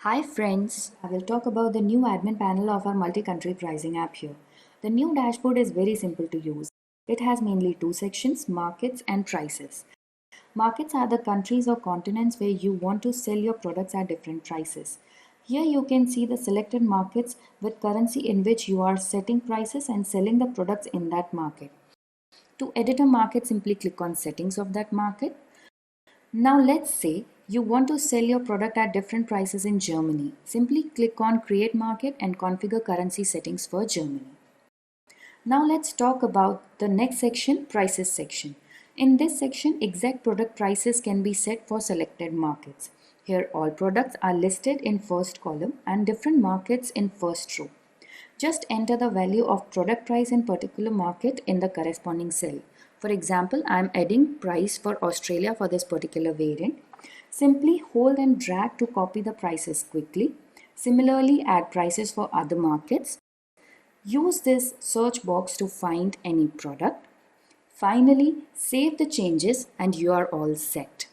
Hi friends, I will talk about the new admin panel of our multi-country pricing app here. The new dashboard is very simple to use. It has mainly two sections, markets and prices. Markets are the countries or continents where you want to sell your products at different prices. Here you can see the selected markets with currency in which you are setting prices and selling the products in that market. To edit a market, simply click on settings of that market. Now let's say you want to sell your product at different prices in Germany. Simply click on Create Market and configure currency settings for Germany. Now let's talk about the next section, Prices section. In this section, exact product prices can be set for selected markets. Here all products are listed in first column and different markets in first row. Just enter the value of product price in particular market in the corresponding cell. For example, I am adding price for Australia for this particular variant. Simply hold and drag to copy the prices quickly. Similarly, add prices for other markets. Use this search box to find any product. Finally, save the changes and you are all set.